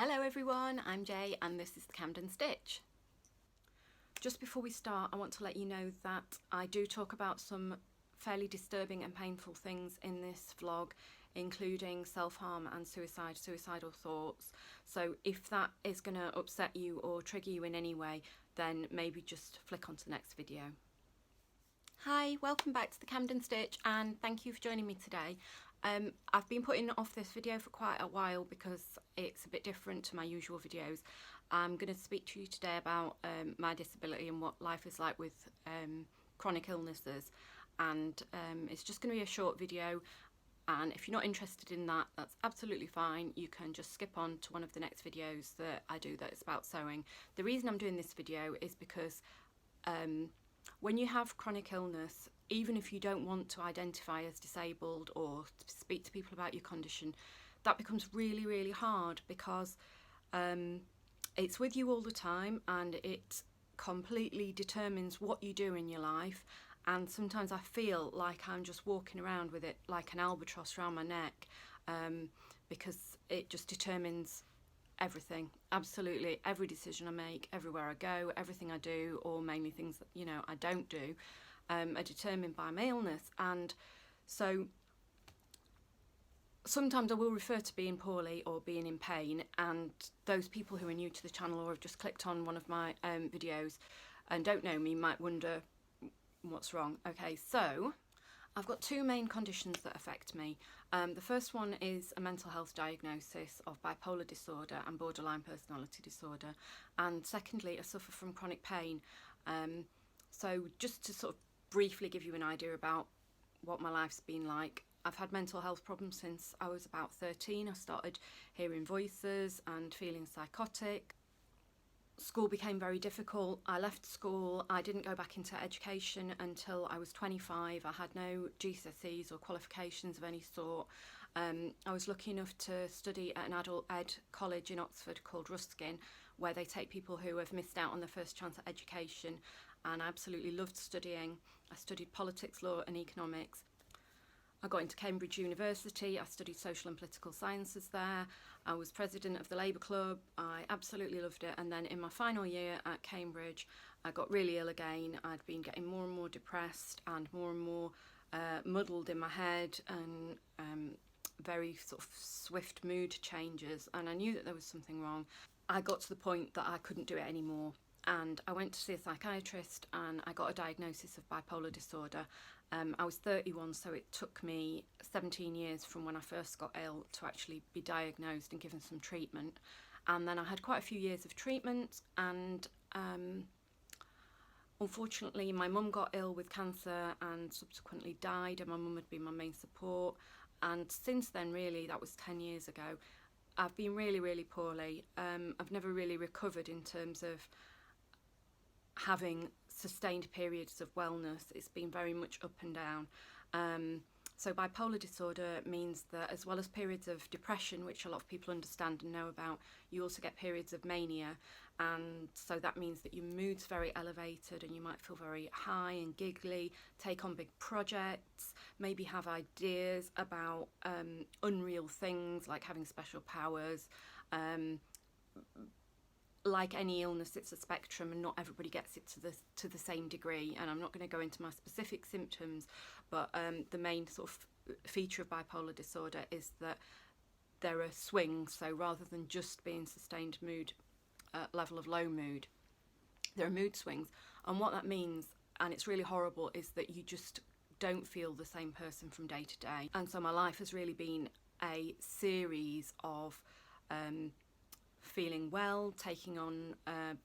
Hello everyone, I'm Jay and this is the Camden Stitch. Just before we start, I want to let you know that I do talk about some fairly disturbing and painful things in this vlog, including self-harm and suicidal thoughts. So if that is going to upset you or trigger you in any way, then maybe just flick on to the next video. Hi, welcome back to the Camden Stitch and thank you for joining me today. I've been putting off this video for quite a while because it's a bit different to my usual videos. I'm going to speak to you today about my disability and what life is like with chronic illnesses, and it's just going to be a short video, and if you're not interested in that, that's absolutely fine. You can just skip on to one of the next videos that I do that's about sewing. The reason I'm doing this video is because when you have chronic illness, even if you don't want to identify as disabled or speak to people about your condition, that becomes really, really hard because it's with you all the time and it completely determines what you do in your life. And sometimes I feel like I'm just walking around with it like an albatross around my neck, because it just determines everything, absolutely every decision I make, everywhere I go, everything I do, or mainly things that I don't do, are determined by my illness. And so sometimes I will refer to being poorly or being in pain, and those people who are new to the channel or have just clicked on one of my videos and don't know me might wonder what's wrong. Okay, so I've got two main conditions that affect me. The first one is a mental health diagnosis of bipolar disorder and borderline personality disorder, and secondly, I suffer from chronic pain. So just to sort of briefly give you an idea about what my life's been like, I've had mental health problems since I was about 13. I started hearing voices and feeling psychotic. School became very difficult. I left school. I didn't go back into education until I was 25. I had no GCSEs or qualifications of any sort. I was lucky enough to study at an adult ed college in Oxford called Ruskin, where they take people who have missed out on their first chance at education, and I absolutely loved studying. I studied politics, law and economics. I got into Cambridge University. I studied social and political sciences there. I was president of the Labour Club. I absolutely loved it. And then in my final year at Cambridge, I got really ill again. I'd been getting more and more depressed and more muddled in my head, and very sort of swift mood changes. And I knew that there was something wrong. I got to the point that I couldn't do it anymore. And I went to see a psychiatrist and I got a diagnosis of bipolar disorder. I was 31, so it took me 17 years from when I first got ill to actually be diagnosed and given some treatment. And then I had quite a few years of treatment, and unfortunately my mum got ill with cancer and subsequently died, and my mum had been my main support. And since then, really, that was 10 years ago, I've been really, really poorly. I've never really recovered in terms of having sustained periods of wellness. It's been very much up and down. So bipolar disorder means that as well as periods of depression, which a lot of people understand and know about, you also get periods of mania. And so that means that your mood's very elevated and you might feel very high and giggly, take on big projects, maybe have ideas about unreal things like having special powers. Like any illness, it's a spectrum and not everybody gets it to the same degree, and I'm not going to go into my specific symptoms, but the main sort of feature of bipolar disorder is that there are swings. So rather than just being sustained mood, level of low mood, there are mood swings, and what that means, and it's really horrible, is that you just don't feel the same person from day to day. And so my life has really been a series of feeling well, taking on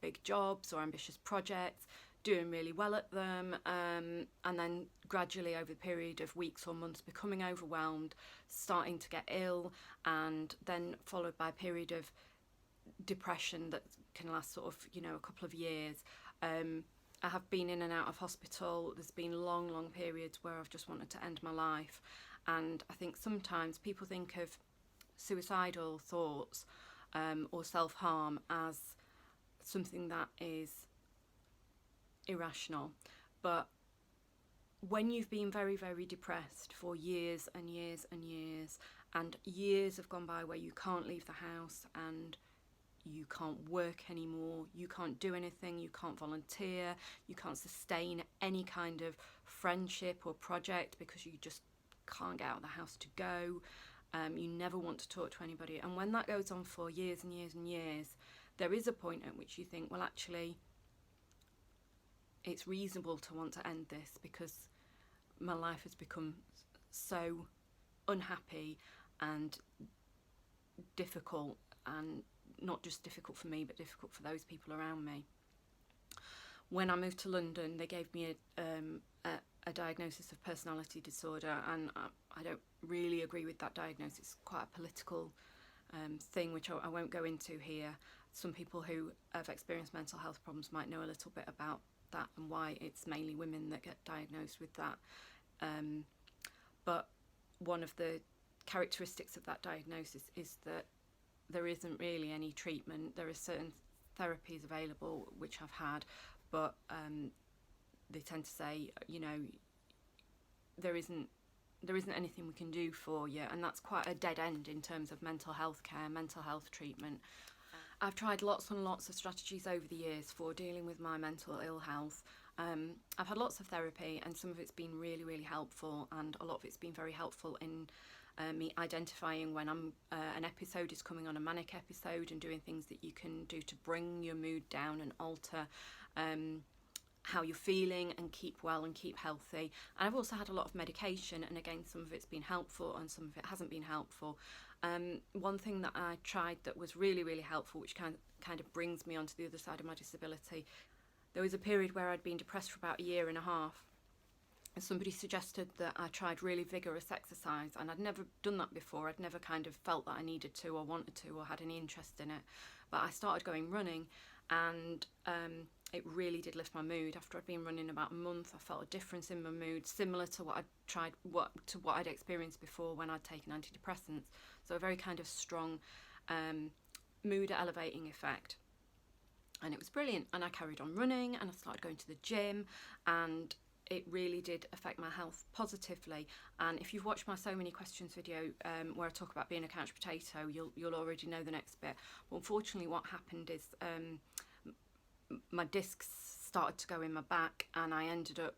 big jobs or ambitious projects, doing really well at them, and then gradually over the period of weeks or months becoming overwhelmed, starting to get ill, and then followed by a period of depression that can last sort of a couple of years. I have been in and out of hospital. There's been long periods where I've just wanted to end my life, and I think sometimes people think of suicidal thoughts or self-harm as something that is irrational. But when you've been very, very depressed for years and years and years, and years have gone by where you can't leave the house and you can't work anymore, you can't do anything, you can't volunteer, you can't sustain any kind of friendship or project because you just can't get out of the house to go. You never want to talk to anybody. And when that goes on for years and years and years, there is a point at which you think, well, actually, it's reasonable to want to end this because my life has become so unhappy and difficult, and not just difficult for me but difficult for those people around me. When I moved to London, they gave me a diagnosis of personality disorder, and I don't really agree with that diagnosis. It's quite a political thing, which I won't go into here. Some people who have experienced mental health problems might know a little bit about that and why it's mainly women that get diagnosed with that. But one of the characteristics of that diagnosis is that there isn't really any treatment. There are certain therapies available, which I've had, but they tend to say, you know, there isn't anything we can do for you, and that's quite a dead end in terms of mental health care, mental health treatment. I've tried lots and lots of strategies over the years for dealing with my mental ill health. I've had lots of therapy, and some of it's been really, really helpful, and a lot of it's been very helpful in me identifying when an episode is coming on, a manic episode, and doing things that you can do to bring your mood down and alter how you're feeling and keep well and keep healthy. And I've also had a lot of medication, and again, some of it's been helpful and some of it hasn't been helpful. One thing that I tried that was really, really helpful, which kind of brings me onto the other side of my disability, there was a period where I'd been depressed for about 1.5 years, and somebody suggested that I tried really vigorous exercise, and I'd never done that before. I'd never kind of felt that I needed to or wanted to or had any interest in it. But I started going running, and it really did lift my mood. After I'd been running about a month, I felt a difference in my mood, similar to what I'd experienced before when I'd taken antidepressants. So a very kind of strong mood elevating effect. And it was brilliant. And I carried on running, and I started going to the gym, and it really did affect my health positively. And if you've watched my So Many Questions video where I talk about being a couch potato, you'll already know the next bit. But unfortunately, what happened is my discs started to go in my back, and I ended up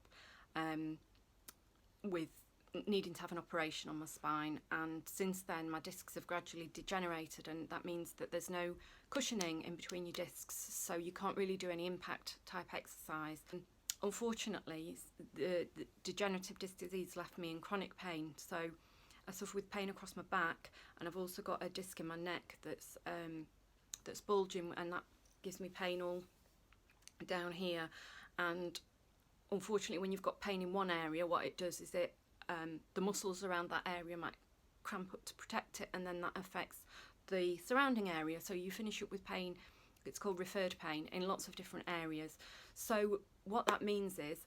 with needing to have an operation on my spine. And since then, my discs have gradually degenerated, and that means that there's no cushioning in between your discs, so you can't really do any impact type exercise. And unfortunately, the degenerative disc disease left me in chronic pain. So I suffer with pain across my back, and I've also got a disc in my neck that's bulging, and that gives me pain all down here. And unfortunately, when you've got pain in one area, what it does is the muscles around that area might cramp up to protect it, and then that affects the surrounding area, so you finish up with pain. It's called referred pain in lots of different areas. So what that means is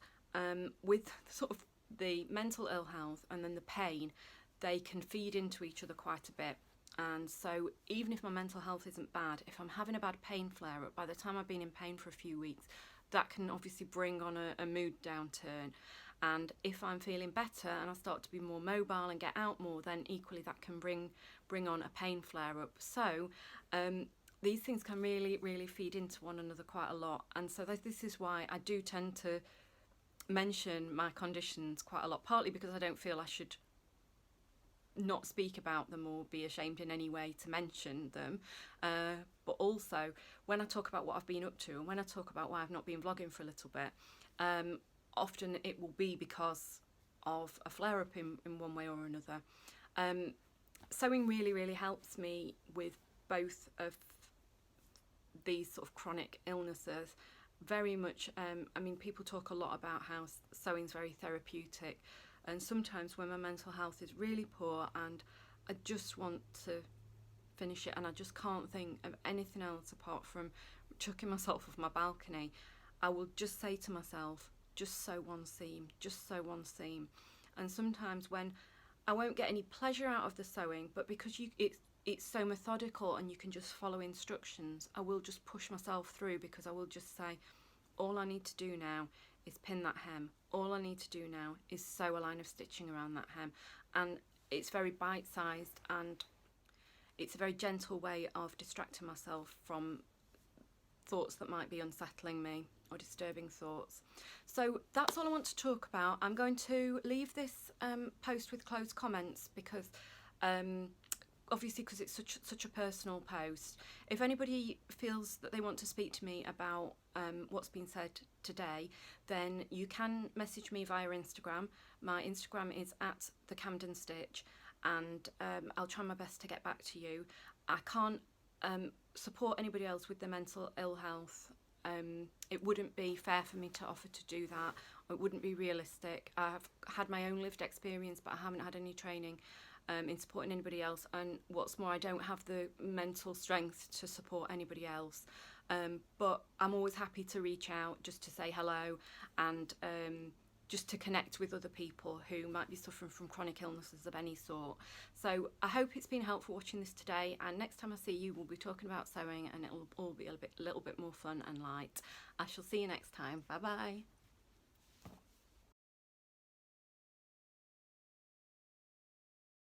with sort of the mental ill health and then the pain, they can feed into each other quite a bit. And so even if my mental health isn't bad, if I'm having a bad pain flare up, by the time I've been in pain for a few weeks, that can obviously bring on a mood downturn. And if I'm feeling better and I start to be more mobile and get out more, then equally that can bring on a pain flare up. So these things can really, really feed into one another quite a lot. And so this is why I do tend to mention my conditions quite a lot, partly because I don't feel I should not speak about them or be ashamed in any way to mention them, but also when I talk about what I've been up to, and when I talk about why I've not been vlogging for a little bit, often it will be because of a flare-up in one way or another. Sewing really, really helps me with both of these sort of chronic illnesses. Very much, I mean, people talk a lot about how sewing's very therapeutic, and sometimes when my mental health is really poor and I just want to finish it and I just can't think of anything else apart from chucking myself off my balcony, I will just say to myself, just sew one seam, just sew one seam. And sometimes when I won't get any pleasure out of the sewing, but because it's so methodical and you can just follow instructions, I will just push myself through, because I will just say, all I need to do now is pin that hem. All I need to do now is sew a line of stitching around that hem. And it's very bite-sized, and it's a very gentle way of distracting myself from thoughts that might be unsettling me or disturbing thoughts. So that's all I want to talk about. I'm going to leave this post with closed comments because obviously because it's such a personal post. If anybody feels that they want to speak to me about what's been said today, then you can message me via Instagram. My Instagram is at the Camden Stitch, and I'll try my best to get back to you. I can't support anybody else with their mental ill health. It wouldn't be fair for me to offer to do that. It wouldn't be realistic. I've had my own lived experience, but I haven't had any training in supporting anybody else, and what's more, I don't have the mental strength to support anybody else. But I'm always happy to reach out just to say hello and just to connect with other people who might be suffering from chronic illnesses of any sort. So I hope it's been helpful watching this today, and next time I see you we'll be talking about sewing, and it'll all be a little bit more fun and light. I shall see you next time. Bye bye.